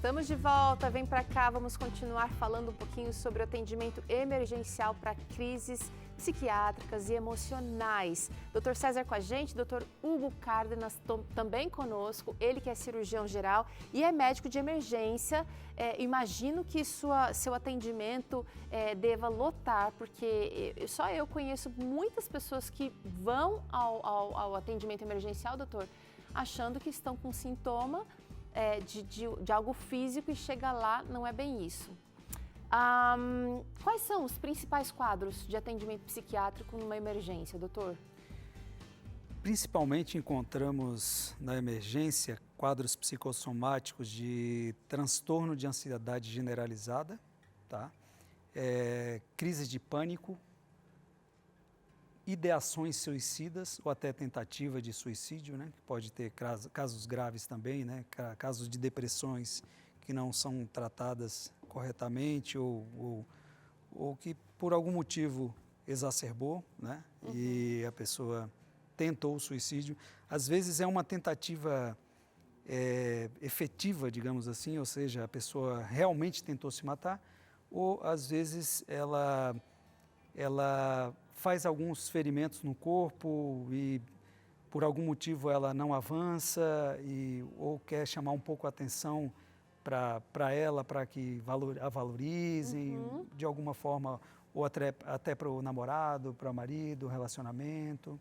Estamos de volta, vem para cá, vamos continuar falando um pouquinho sobre o atendimento emergencial para crises psiquiátricas e emocionais. Dr. César com a gente, Dr. Hugo Cárdenas também conosco, ele que é cirurgião geral e é médico de emergência. Imagino que seu atendimento deva lotar, porque só eu conheço muitas pessoas que vão ao atendimento emergencial, doutor, achando que estão com sintoma de algo físico e chega lá, não é bem isso. Quais são os principais quadros de atendimento psiquiátrico numa emergência, doutor? Principalmente encontramos na emergência quadros psicossomáticos de transtorno de ansiedade generalizada, tá? Crises de pânico, ideações suicidas ou até tentativa de suicídio, né? Pode ter casos graves também, né? Casos de depressões que não são tratadas corretamente ou que por algum motivo exacerbou, né? Uhum. E a pessoa tentou o suicídio. Às vezes é uma tentativa efetiva, digamos assim, ou seja, a pessoa realmente tentou se matar, ou às vezes ela faz alguns ferimentos no corpo e por algum motivo ela não avança ou quer chamar um pouco a atenção para ela, para que a valorizem, uhum, de alguma forma, ou até para o namorado, para o marido, relacionamento.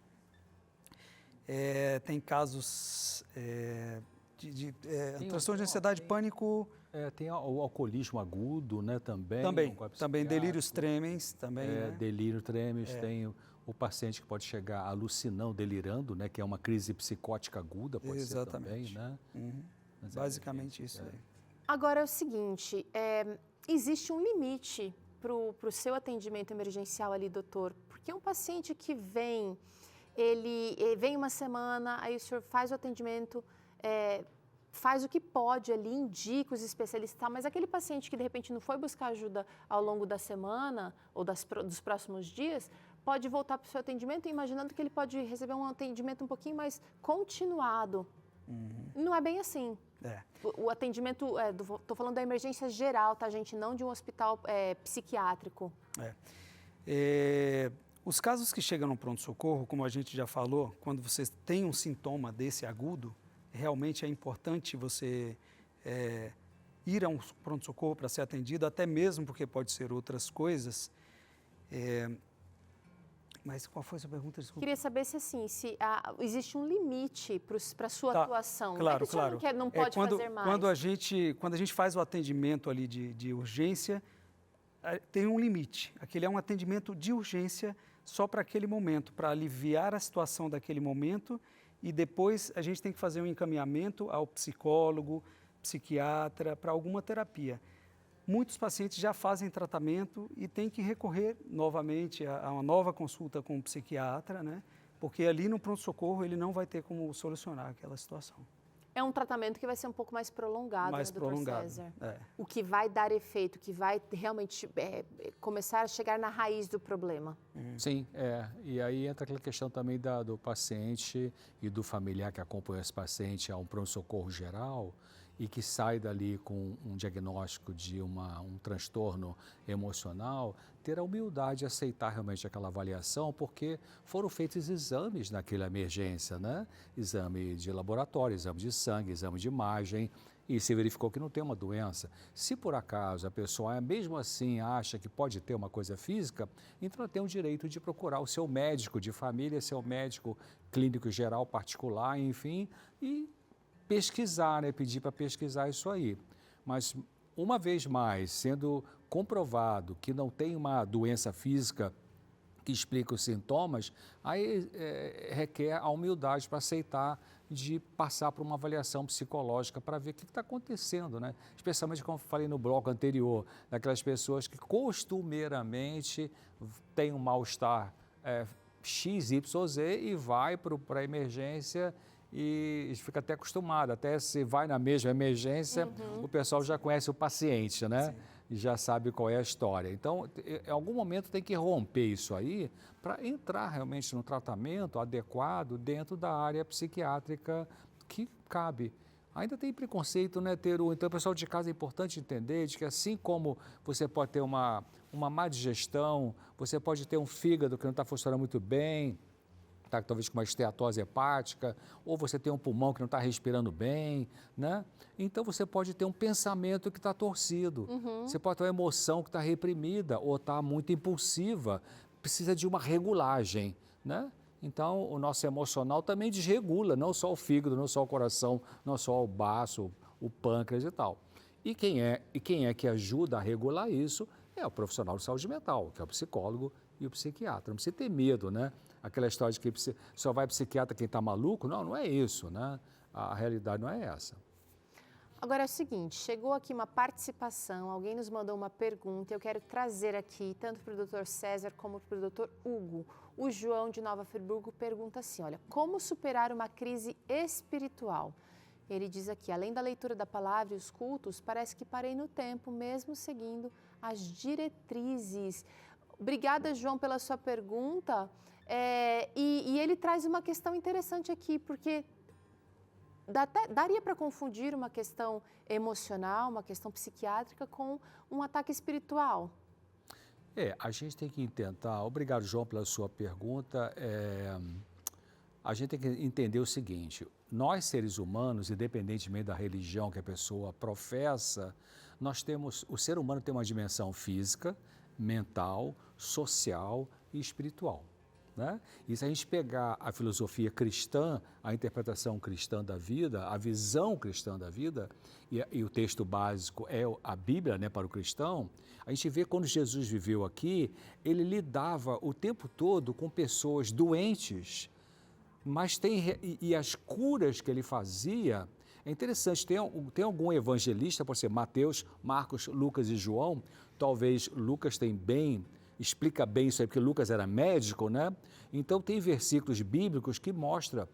Tem casos de transtorno de ansiedade, pânico. Tem o alcoolismo agudo, né, também. Também delírios tremens. Também, né? Delírio tremens, tem o paciente que pode chegar alucinando, delirando, né, que é uma crise psicótica aguda, pode ser também, né? Uhum. Basicamente isso aí. Agora é o seguinte, existe um limite para o seu atendimento emergencial ali, doutor, porque um paciente que vem, ele vem uma semana, aí o senhor faz o atendimento, faz o que pode ali, indica os especialistas, mas aquele paciente que de repente não foi buscar ajuda ao longo da semana ou dos próximos dias, pode voltar para o seu atendimento imaginando que ele pode receber um atendimento um pouquinho mais continuado. Uhum. Não é bem assim. O atendimento, estou falando da emergência geral, tá, gente? Não de um hospital psiquiátrico. Os casos que chegam no pronto-socorro, como a gente já falou, quando você tem um sintoma desse agudo, realmente é importante você ir a um pronto-socorro para ser atendido, até mesmo porque pode ser outras coisas. Mas qual foi a sua pergunta? Desculpa. Queria saber se existe um limite para a sua atuação. Claro, claro. Não pode fazer mais. Quando a gente faz o atendimento ali de urgência, tem um limite. Aquele é um atendimento de urgência só para aquele momento, para aliviar a situação daquele momento, e depois a gente tem que fazer um encaminhamento ao psicólogo, psiquiatra, para alguma terapia. Muitos pacientes já fazem tratamento e têm que recorrer novamente a uma nova consulta com o psiquiatra, né? Porque ali no pronto-socorro ele não vai ter como solucionar aquela situação. É um tratamento que vai ser um pouco mais prolongado, mais né, prolongado, Dr. César? O que vai dar efeito, que vai realmente começar a chegar na raiz do problema. Sim, e aí entra aquela questão também do paciente e do familiar que acompanha esse paciente a um pronto-socorro geral e que sai dali com um diagnóstico de um transtorno emocional, ter a humildade de aceitar realmente aquela avaliação, porque foram feitos exames naquela emergência, né? Exame de laboratório, exame de sangue, exame de imagem, e se verificou que não tem uma doença. Se por acaso a pessoa mesmo assim acha que pode ter uma coisa física, então ela tem o direito de procurar o seu médico de família, seu médico clínico geral particular, enfim, e pesquisar, né? Pedir para pesquisar isso aí. Mas, uma vez mais, sendo comprovado que não tem uma doença física que explica os sintomas, aí requer a humildade para aceitar de passar por uma avaliação psicológica para ver o que está acontecendo, né? Especialmente, como eu falei no bloco anterior, daquelas pessoas que costumeiramente têm um mal-estar XYZ e vai para a emergência e fica até acostumado, até se vai na mesma emergência, o pessoal já conhece o paciente, né? Sim. E já sabe qual é a história. Então, em algum momento tem que romper isso aí para entrar realmente no tratamento adequado dentro da área psiquiátrica que cabe. Ainda tem preconceito, né, Teru? Então, pessoal de casa, é importante entender de que assim como você pode ter uma má digestão, você pode ter um fígado que não está funcionando muito bem, tá, talvez com uma esteatose hepática, ou você tem um pulmão que não está respirando bem, né? Então, você pode ter um pensamento que está torcido, você pode ter uma emoção que está reprimida ou está muito impulsiva, precisa de uma regulagem, né? Então, o nosso emocional também desregula, não só o fígado, não só o coração, não só o baço, o pâncreas e tal. E quem é que ajuda a regular isso é o profissional de saúde mental, que é o psicólogo e o psiquiatra. Não precisa ter medo, né? Aquela história de que só vai psiquiatra quem está maluco, não é isso, né? A realidade não é essa. Agora é o seguinte, chegou aqui uma participação, alguém nos mandou uma pergunta, eu quero trazer aqui, tanto para o doutor César como para o doutor Hugo. O João de Nova Friburgo pergunta assim, olha, como superar uma crise espiritual? Ele diz aqui, além da leitura da palavra e os cultos, parece que parei no tempo, mesmo seguindo as diretrizes. Obrigada, João, pela sua pergunta. E ele traz uma questão interessante aqui, porque daria para confundir uma questão emocional, uma questão psiquiátrica com um ataque espiritual. A gente tem que tentar, obrigado, João, pela sua pergunta, a gente tem que entender o seguinte, nós seres humanos, independentemente da religião que a pessoa professa, o ser humano tem uma dimensão física, mental, social e espiritual. Né? E se a gente pegar a filosofia cristã, a interpretação cristã da vida, a visão cristã da vida, e o texto básico é a Bíblia, né, para o cristão, a gente vê quando Jesus viveu aqui, ele lidava o tempo todo com pessoas doentes, mas e as curas que ele fazia, é interessante, tem algum evangelista, pode ser Mateus, Marcos, Lucas e João, talvez Lucas explica bem isso aí, porque Lucas era médico, né? Então, tem versículos bíblicos que mostram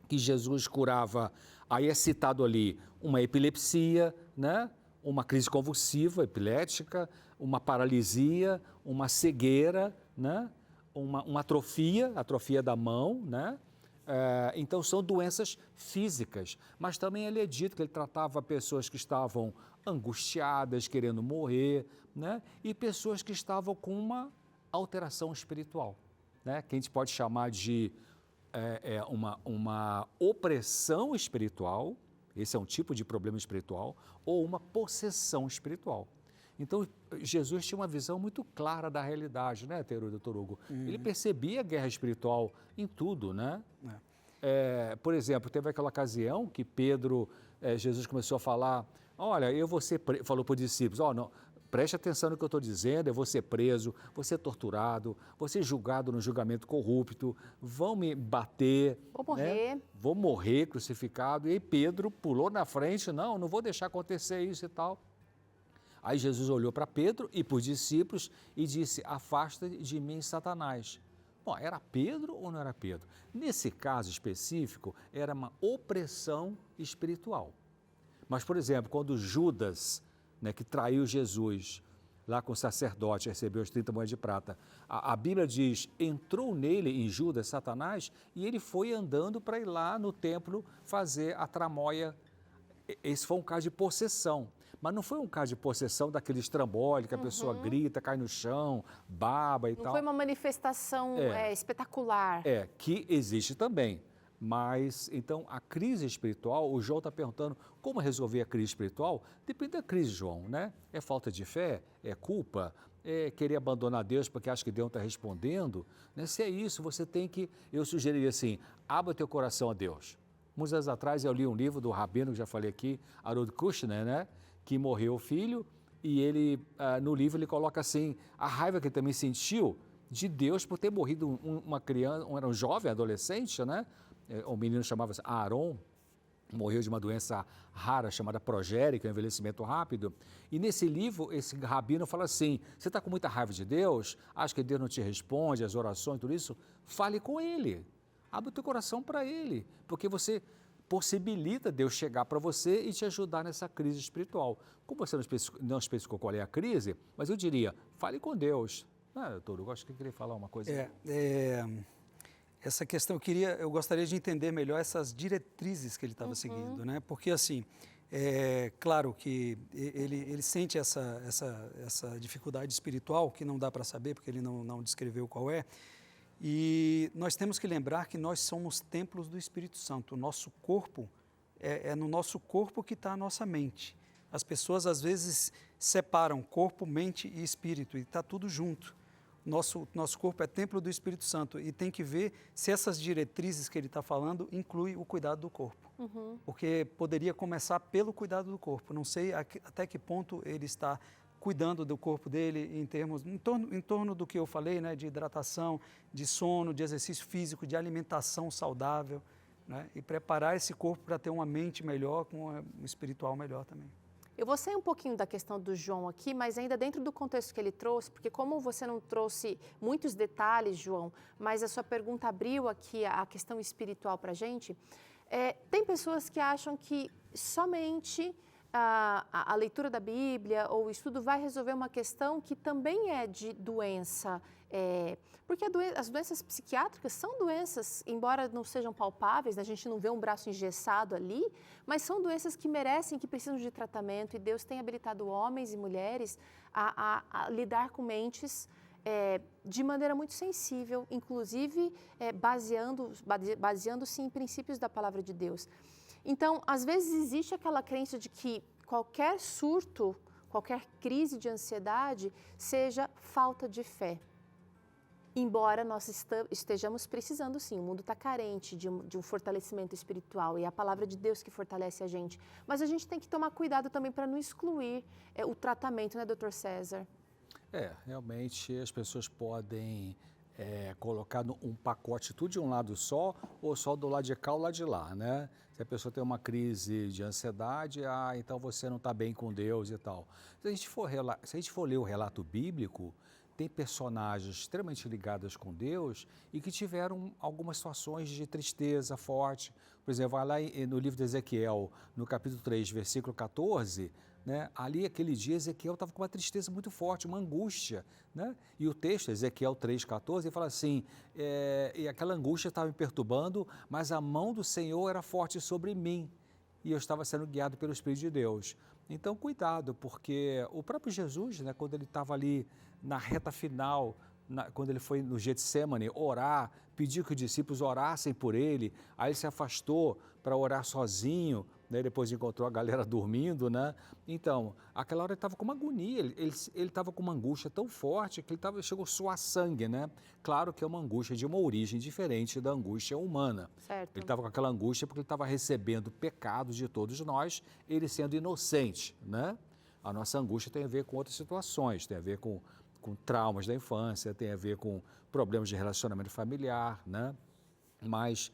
que Jesus curava, aí é citado ali, uma epilepsia, né? Uma crise convulsiva, epilética, uma paralisia, uma cegueira, né? Uma atrofia da mão, né? Então, são doenças físicas, mas também ele é dito que ele tratava pessoas que estavam angustiadas, querendo morrer, né? E pessoas que estavam com uma alteração espiritual, né? Que a gente pode chamar de uma opressão espiritual, esse é um tipo de problema espiritual, ou uma possessão espiritual. Então, Jesus tinha uma visão muito clara da realidade, né, doutor Hugo? Ele percebia a guerra espiritual em tudo, né? Por exemplo, teve aquela ocasião que Jesus começou a falar, olha, eu vou ser preso, falou para os discípulos, não, preste atenção no que eu estou dizendo, eu vou ser preso, vou ser torturado, vou ser julgado no julgamento corrupto, vão me bater, vou morrer, né? Vou morrer crucificado. E aí Pedro pulou na frente, não vou deixar acontecer isso e tal. Aí Jesus olhou para Pedro e para os discípulos e disse, afasta de mim, Satanás. Bom, era Pedro ou não era Pedro? Nesse caso específico, era uma opressão espiritual. Mas, por exemplo, quando Judas, né, que traiu Jesus, lá com o sacerdote, recebeu as 30 moedas de prata, a Bíblia diz, entrou nele, em Judas, Satanás, e ele foi andando para ir lá no templo fazer a tramóia. Esse foi um caso de possessão. Mas não foi um caso de possessão daquele estrambólico, que a pessoa grita, cai no chão, baba e tal. Não foi uma manifestação espetacular. Que existe também. Mas, então, a crise espiritual, o João está perguntando como resolver a crise espiritual? Depende da crise, João, né? É falta de fé? É culpa? É querer abandonar Deus porque acha que Deus não está respondendo? Né? Se é isso, você tem que, eu sugeriria assim, abra teu coração a Deus. Muitos anos atrás eu li um livro do rabino, que já falei aqui, Harold Kushner, né? Que morreu o filho, e ele, no livro, ele coloca assim, a raiva que ele também sentiu de Deus por ter morrido uma criança, era um jovem, adolescente, né? O menino chamava-se Aaron, morreu de uma doença rara chamada progérica, um envelhecimento rápido. E nesse livro, esse rabino fala assim, você está com muita raiva de Deus? Acha que Deus não te responde, as orações, tudo isso? Fale com Ele, abre o teu coração para Ele, porque você possibilita Deus chegar para você e te ajudar nessa crise espiritual. Como você não especificou qual é a crise, mas eu diria, fale com Deus. Doutor, eu acho que eu queria falar uma coisa. Essa questão, eu gostaria de entender melhor essas diretrizes que ele estava seguindo, né? Porque, assim, é claro que ele sente essa dificuldade espiritual, que não dá para saber, porque ele não descreveu qual é, e nós temos que lembrar que nós somos templos do Espírito Santo. O nosso corpo, é no nosso corpo que está a nossa mente. As pessoas, às vezes, separam corpo, mente e espírito, e está tudo junto. Nosso corpo é templo do Espírito Santo e tem que ver se essas diretrizes que ele está falando incluem o cuidado do corpo. Porque poderia começar pelo cuidado do corpo. Não sei até que ponto ele está cuidando do corpo dele em torno do que eu falei, né, de hidratação, de sono, de exercício físico, de alimentação saudável, né, e preparar esse corpo para ter uma mente melhor, com um espiritual melhor também. Eu vou sair um pouquinho da questão do João aqui, mas ainda dentro do contexto que ele trouxe, porque como você não trouxe muitos detalhes, João, mas a sua pergunta abriu aqui a questão espiritual para a gente, tem pessoas que acham que somente a leitura da Bíblia ou o estudo vai resolver uma questão que também é de doença, porque as doenças psiquiátricas são doenças, embora não sejam palpáveis, né, a gente não vê um braço engessado ali, mas são doenças que merecem, que precisam de tratamento, e Deus tem habilitado homens e mulheres a lidar com mentes de maneira muito sensível, inclusive baseando-se em princípios da palavra de Deus. Então, às vezes existe aquela crença de que qualquer surto, qualquer crise de ansiedade seja falta de fé. Embora nós estejamos precisando, sim, o mundo está carente de um fortalecimento espiritual e é a palavra de Deus que fortalece a gente. Mas a gente tem que tomar cuidado também para não excluir o tratamento, né, Dr. César? Realmente as pessoas podem colocar um pacote tudo de um lado só ou só do lado de cá ou lado de lá, né? Se a pessoa tem uma crise de ansiedade, então você não está bem com Deus e tal. Se a gente for ler o relato bíblico, tem personagens extremamente ligados com Deus e que tiveram algumas situações de tristeza forte. Por exemplo, vai lá no livro de Ezequiel, no capítulo 3, versículo 14, né? Ali, aquele dia, Ezequiel estava com uma tristeza muito forte, uma angústia, né? E o texto, Ezequiel 3,14, ele fala assim, e aquela angústia estava me perturbando, mas a mão do Senhor era forte sobre mim, e eu estava sendo guiado pelo Espírito de Deus. Então, cuidado, porque o próprio Jesus, né, quando ele estava ali na reta final, quando ele foi no Getsemane orar, pediu que os discípulos orassem por ele, aí ele se afastou para orar sozinho, né, depois encontrou a galera dormindo, né? Então, aquela hora ele estava com uma agonia, ele estava com uma angústia tão forte que chegou a suar sangue, né? Claro que é uma angústia de uma origem diferente da angústia humana. Certo. Ele estava com aquela angústia porque ele estava recebendo pecados de todos nós, ele sendo inocente, né? A nossa angústia tem a ver com outras situações, tem a ver com traumas da infância, tem a ver com problemas de relacionamento familiar, né? Mas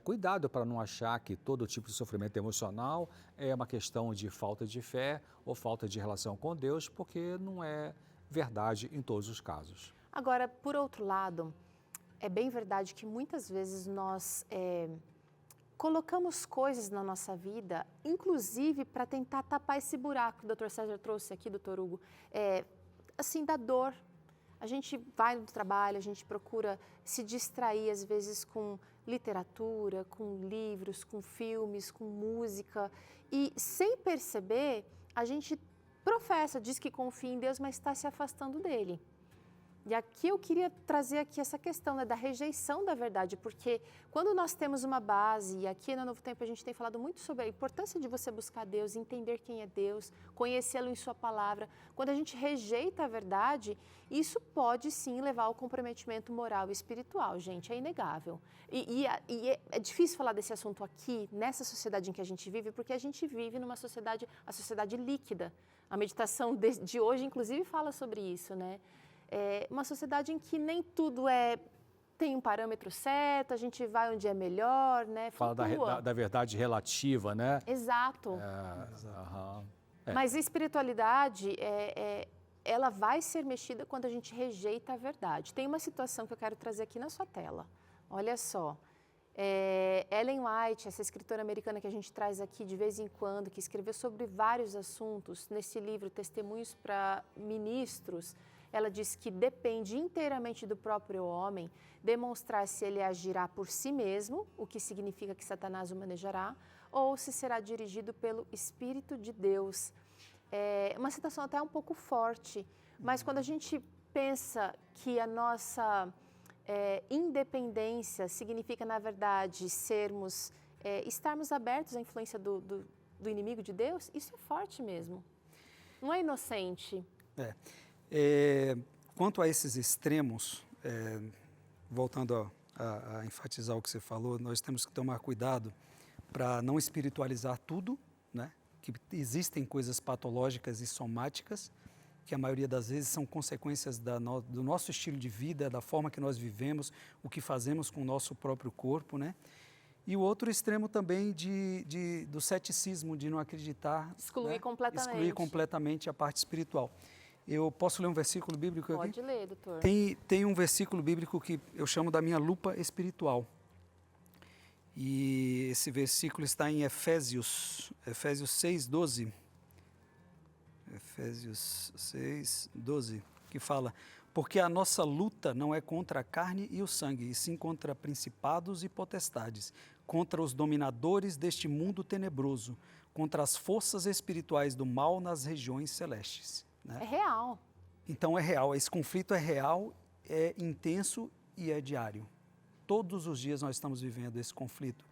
cuidado para não achar que todo tipo de sofrimento emocional é uma questão de falta de fé ou falta de relação com Deus, porque não é verdade em todos os casos. Agora, por outro lado, é bem verdade que muitas vezes nós colocamos coisas na nossa vida, inclusive para tentar tapar esse buraco que o Dr. César trouxe aqui, Dr. Hugo, assim, da dor. A gente vai no trabalho, a gente procura se distrair, às vezes, com literatura, com livros, com filmes, com música. E, sem perceber, a gente professa, diz que confia em Deus, mas está se afastando dele. E aqui eu queria trazer aqui essa questão, né, da rejeição da verdade, porque quando nós temos uma base, e aqui no Novo Tempo a gente tem falado muito sobre a importância de você buscar Deus, entender quem é Deus, conhecê-lo em sua palavra, quando a gente rejeita a verdade, isso pode sim levar ao comprometimento moral e espiritual, gente, é inegável. E é difícil falar desse assunto aqui, nessa sociedade em que a gente vive, porque a gente vive numa sociedade, a sociedade líquida. A meditação de hoje, inclusive, fala sobre isso, né? Uma sociedade em que nem tudo tem um parâmetro certo, a gente vai onde é melhor, né? Fala da verdade relativa, né? Exato. Mas a espiritualidade, ela vai ser mexida quando a gente rejeita a verdade. Tem uma situação que eu quero trazer aqui na sua tela. Olha só. Ellen White, essa escritora americana que a gente traz aqui de vez em quando, que escreveu sobre vários assuntos, nesse livro Testemunhos para Ministros, ela diz que depende inteiramente do próprio homem demonstrar se ele agirá por si mesmo, o que significa que Satanás o manejará, ou se será dirigido pelo Espírito de Deus. É uma citação até um pouco forte, mas quando a gente pensa que a nossa independência significa, na verdade, estarmos abertos à influência do inimigo de Deus, isso é forte mesmo. Não é inocente. Quanto a esses extremos, voltando a enfatizar o que você falou, nós temos que tomar cuidado para não espiritualizar tudo, né? Que existem coisas patológicas e somáticas, que a maioria das vezes são consequências do nosso estilo de vida, da forma que nós vivemos, o que fazemos com o nosso próprio corpo, né? E o outro extremo também do ceticismo, de não acreditar. Excluir, né? completamente. Excluir completamente a parte espiritual. Eu posso ler um versículo bíblico aqui? Pode ler, doutor. Tem um versículo bíblico que eu chamo da minha lupa espiritual. E esse versículo está em Efésios 6:12. Efésios 6:12, que fala: porque a nossa luta não é contra a carne e o sangue, e sim contra principados e potestades, contra os dominadores deste mundo tenebroso, contra as forças espirituais do mal nas regiões celestes. Né? É real. Então é real, esse conflito é real, é intenso e é diário. Todos os dias nós estamos vivendo esse conflito,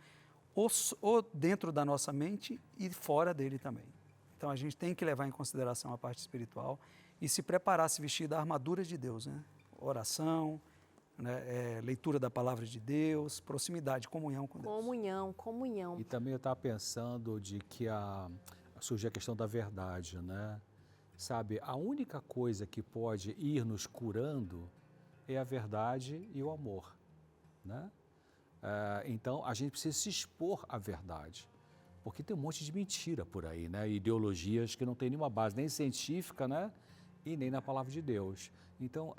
ou dentro da nossa mente e fora dele também. Então a gente tem que levar em consideração a parte espiritual e se preparar, se vestir da armadura de Deus, né? Oração, né? Leitura da palavra de Deus, proximidade, comunhão com Deus. Comunhão. E também eu estava pensando de que surgiu a questão da verdade, né? Sabe, a única coisa que pode ir nos curando é a verdade e o amor, né? Então, a gente precisa se expor à verdade, porque tem um monte de mentira por aí, né? Ideologias que não têm nenhuma base, nem científica, né? E nem na palavra de Deus. Então,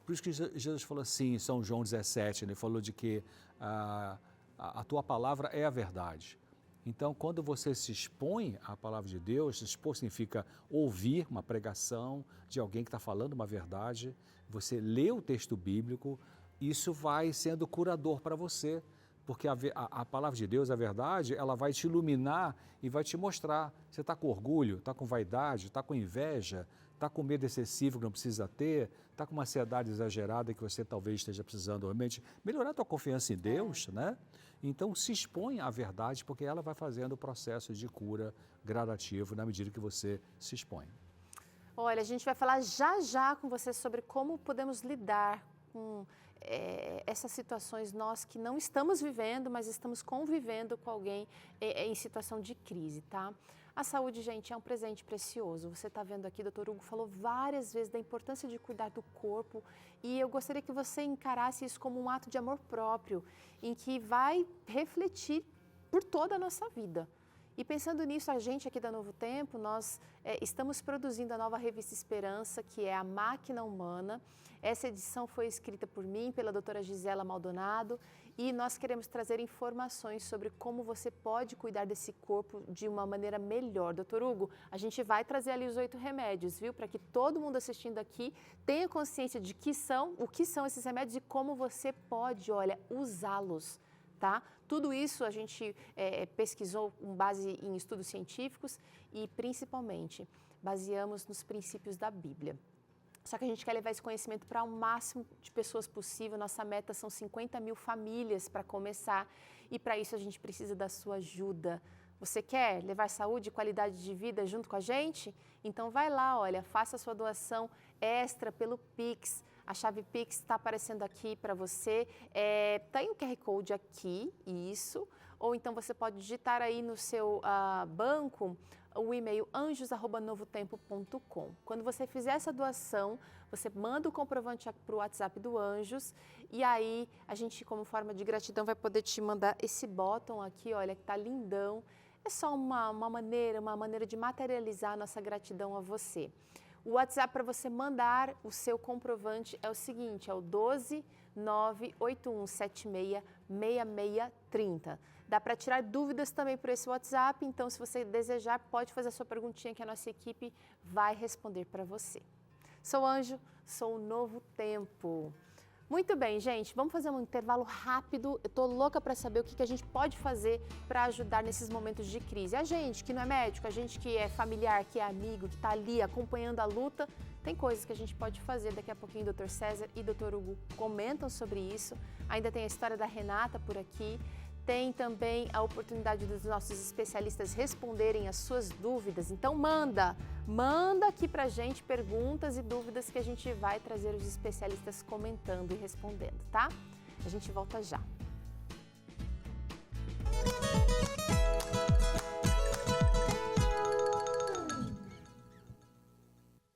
por isso que Jesus falou assim, em São João 17, ele falou de que a tua palavra é a verdade. Então, quando você se expõe à palavra de Deus, se expor significa ouvir uma pregação de alguém que está falando uma verdade, você lê o texto bíblico, isso vai sendo curador para você, porque a palavra de Deus, a verdade, ela vai te iluminar e vai te mostrar. Você está com orgulho, está com vaidade, está com inveja, está com medo excessivo que não precisa ter, está com uma ansiedade exagerada que você talvez esteja precisando realmente melhorar a tua confiança em Deus, né? Então, se expõe à verdade, porque ela vai fazendo o processo de cura gradativo na medida que você se expõe. Olha, a gente vai falar já com você sobre como podemos lidar com essas situações, nós que não estamos vivendo, mas estamos convivendo com alguém em situação de crise, tá? A saúde, gente, é um presente precioso. Você está vendo aqui, doutor Hugo falou várias vezes da importância de cuidar do corpo e eu gostaria que você encarasse isso como um ato de amor próprio, em que vai refletir por toda a nossa vida. E pensando nisso, a gente aqui da Novo Tempo, nós estamos produzindo a nova revista Esperança, que é a Máquina Humana. Essa edição foi escrita por mim, pela doutora Gisela Maldonado, e nós queremos trazer informações sobre como você pode cuidar desse corpo de uma maneira melhor. Doutor Hugo, a gente vai trazer ali os 8 remédios, viu? Para que todo mundo assistindo aqui tenha consciência de o que são esses remédios e como você pode, olha, usá-los. Tá? Tudo isso a gente pesquisou com base em estudos científicos e, principalmente, baseamos nos princípios da Bíblia. Só que a gente quer levar esse conhecimento para o máximo de pessoas possível. Nossa meta são 50 mil famílias para começar e, para isso, a gente precisa da sua ajuda. Você quer levar saúde e qualidade de vida junto com a gente? Então, vai lá, olha, faça a sua doação extra pelo Pix. A chave Pix está aparecendo aqui para você. Tem o QR Code aqui, isso. Ou então você pode digitar aí no seu banco o e-mail anjos@novotempo.com. Quando você fizer essa doação, você manda o comprovante para o WhatsApp do Anjos e aí a gente, como forma de gratidão, vai poder te mandar esse botão aqui, olha, que tá lindão. É só uma maneira de materializar a nossa gratidão a você. O WhatsApp para você mandar o seu comprovante é o seguinte, é o 12 98176 6630. Dá para tirar dúvidas também por esse WhatsApp, então se você desejar, pode fazer a sua perguntinha que a nossa equipe vai responder para você. Sou anjo, sou o novo tempo. Muito bem, gente, vamos fazer um intervalo rápido. Eu tô louca para saber o que a gente pode fazer para ajudar nesses momentos de crise. A gente que não é médico, a gente que é familiar, que é amigo, que está ali acompanhando a luta, tem coisas que a gente pode fazer. Daqui a pouquinho o Dr. César e o Dr. Hugo comentam sobre isso. Ainda tem a história da Renata por aqui. Tem também a oportunidade dos nossos especialistas responderem as suas dúvidas. Então manda aqui pra gente perguntas e dúvidas que a gente vai trazer os especialistas comentando e respondendo, tá? A gente volta já.